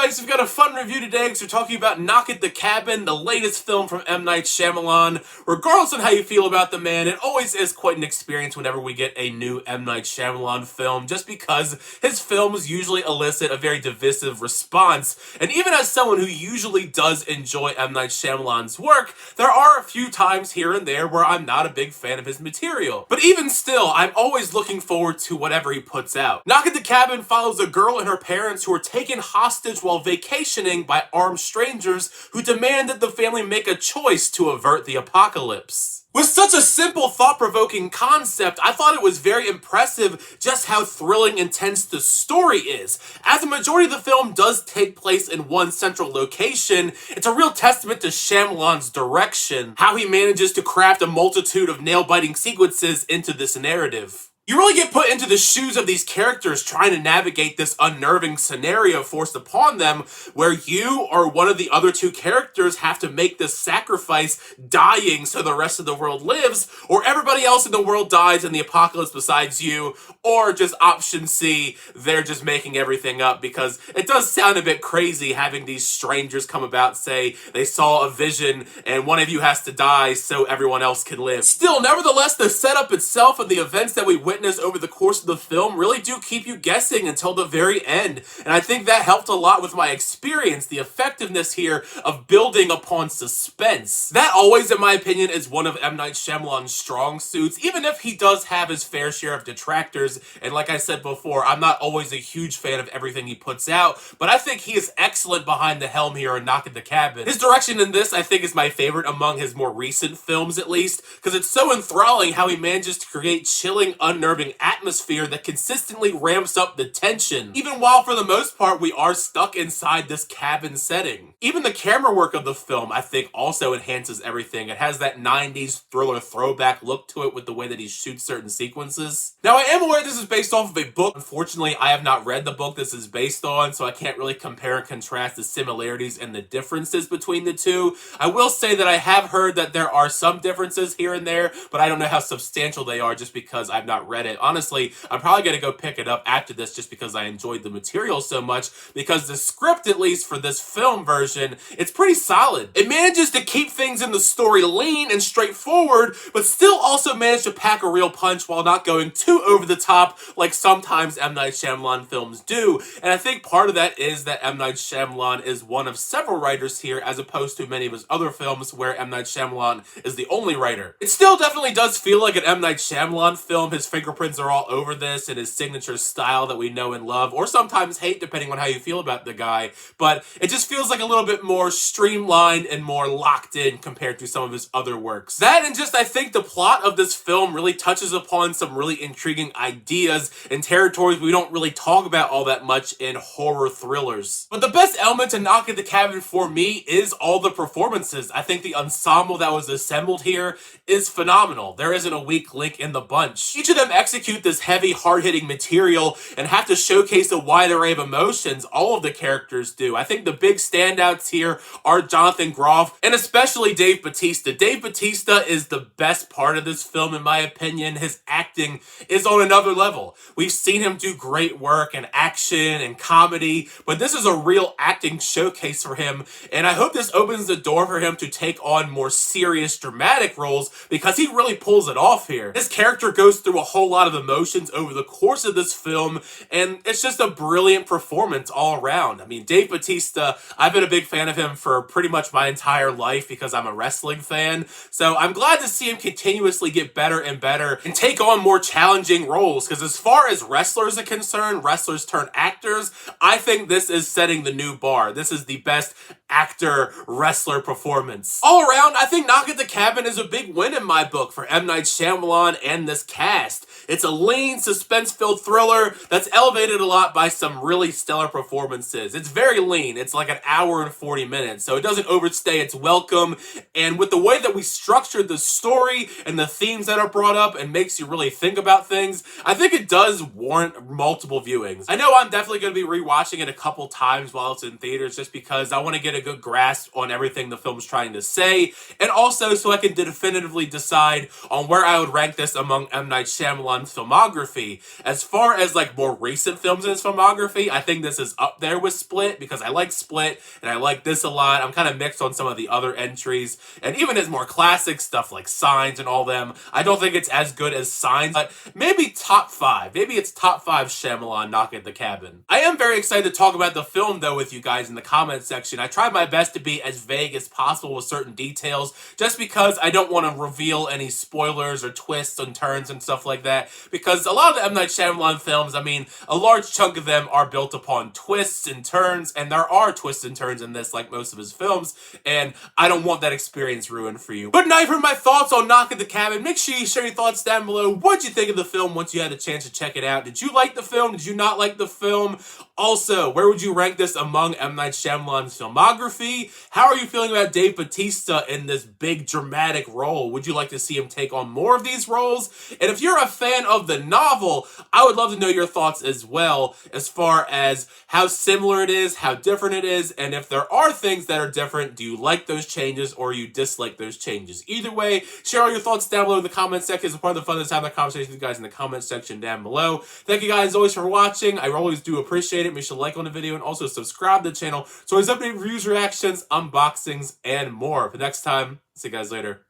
guys, we've got a fun review today because we're talking about Knock at the Cabin, the latest film from M.Night Shyamalan. Regardless of how you feel about the man, it always is quite an experience whenever we get a new M.Night Shyamalan film, just because his films usually elicit a very divisive response. And even as someone who usually does enjoy M.Night Shyamalan's work, there are a few times here and there where I'm not a big fan of his material. But even still, I'm always looking forward to whatever he puts out. Knock at the Cabin follows a girl and her parents who are taken hostage while vacationing by armed strangers who demand that the family make a choice to avert the apocalypse. With such a simple, thought-provoking concept, I thought it was very impressive just how thrilling and tense the story is. As the majority of the film does take place in one central location, it's a real testament to Shyamalan's direction, how he manages to craft a multitude of nail-biting sequences into this narrative. You really get put into the shoes of these characters trying to navigate this unnerving scenario forced upon them, where you or one of the other two characters have to make this sacrifice, dying so the rest of the world lives, or everybody else in the world dies in the apocalypse besides you, or just option C, they're just making everything up, because it does sound a bit crazy having these strangers come about, say they saw a vision and one of you has to die so everyone else can live. Still, nevertheless, the setup itself and the events that we witness over the course of the film really do keep you guessing until the very end, and I think that helped a lot with my experience, the effectiveness here of building upon suspense. That always, in my opinion, is one of M. Night Shyamalan's strong suits, even if he does have his fair share of detractors, and like I said before, I'm not always a huge fan of everything he puts out, but I think he is excellent behind the helm here in Knock at the Cabin. His direction in this, I think, is my favorite among his more recent films, at least, because it's so enthralling how he manages to create chilling, unnerving atmosphere that consistently ramps up the tension, even while for the most part we are stuck inside this cabin setting. Even the camera work of the film, I think, also enhances everything. It has that 90s thriller throwback look to it with the way that he shoots certain sequences. Now, I am aware this is based off of a book. Unfortunately, I have not read the book this is based on, so I can't really compare and contrast the similarities and the differences between the two. I will say that I have heard that there are some differences here and there, but I don't know how substantial they are just because I've not read it. Honestly, I'm probably going to go pick it up after this just because I enjoyed the material so much, because the script, at least for this film version, it's pretty solid. It manages to keep things in the story lean and straightforward, but still also manage to pack a real punch while not going too over the top like sometimes M. Night Shyamalan films do. And I think part of that is that M. Night Shyamalan is one of several writers here, as opposed to many of his other films where M. Night Shyamalan is the only writer. It still definitely does feel like an M. Night Shyamalan film. His fingerprints are all over this and his signature style that we know and love, or sometimes hate depending on how you feel about the guy, but it just feels like a little bit more streamlined and more locked in compared to some of his other works. That, and just I think the plot of this film really touches upon some really intriguing ideas in territories we don't really talk about all that much in horror thrillers. But the best element to Knock at the Cabin for me is all the performances. I think the ensemble that was assembled here is phenomenal. There isn't a weak link in the bunch. Each of them execute this heavy, hard-hitting material and have to showcase a wide array of emotions. All of the characters do. I think the big standouts here are Jonathan Groff and especially Dave Bautista. Dave Bautista is the best part of this film, in my opinion. His acting is on another level. We've seen him do great work in action and comedy, but this is a real acting showcase for him, and I hope this opens the door for him to take on more serious, dramatic roles, because he really pulls it off here. His character goes through a whole lot of emotions over the course of this film, and it's just a brilliant performance all around. I mean, Dave Bautista, I've been a big fan of him for pretty much my entire life because I'm a wrestling fan, so I'm glad to see him continuously get better and better and take on more challenging roles, because as far as wrestlers are concerned, wrestlers turn actors, I think this is setting the new bar. This is the best actor-wrestler performance. All around, I think Knock at the Cabin is a big win in my book for M. Night Shyamalan and this cast. It's a lean, suspense-filled thriller that's elevated a lot by some really stellar performances. It's very lean. It's like an hour and 40 minutes, so it doesn't overstay its welcome, and with the way that we structured the story and the themes that are brought up and makes you really think about things, I think it does warrant multiple viewings. I know I'm definitely going to be rewatching it a couple times while it's in theaters just because I want to get a good grasp on everything the film's trying to say, and also so I can definitively decide on where I would rank this among M. Night Shyamalan Shyamalan's filmography. As far as like more recent films in his filmography, I think this is up there with Split, because I like Split and I like this a lot. I'm kind of mixed on some of the other entries, and even his more classic stuff like Signs and all them, I don't think it's as good as Signs, but maybe top 5. Maybe it's top 5 Shyamalan Knock at the Cabin. I am very excited to talk about the film though with you guys in the comment section. I tried my best to be as vague as possible with certain details, just because I don't want to reveal any spoilers or twists and turns and stuff like that, because a lot of the M. Night Shyamalan films, I mean, a large chunk of them are built upon twists and turns, and there are twists and turns in this like most of his films, and I don't want that experience ruined for you. But now you've heard my thoughts on Knock at the Cabin. Make sure you share your thoughts down below. What'd you think of the film once you had a chance to check it out? Did you like the film? Did you not like the film? Also, where would you rank this among M. Night Shyamalan's filmography? How are you feeling about Dave Bautista in this big dramatic role? Would you like to see him take on more of these roles? And if you're a fan of the novel, I would love to know your thoughts as well, as far as how similar it is, how different it is, and if there are things that are different, do you like those changes or you dislike those changes? Either way, share all your thoughts down below in the comment section. It's part of the fun to have that conversation with you guys in the comment section down below. Thank you guys always for watching. I always do appreciate it. Make sure to like on the video and also subscribe to the channel so always update reviews, reactions, unboxings, and more. But next time, see you guys later.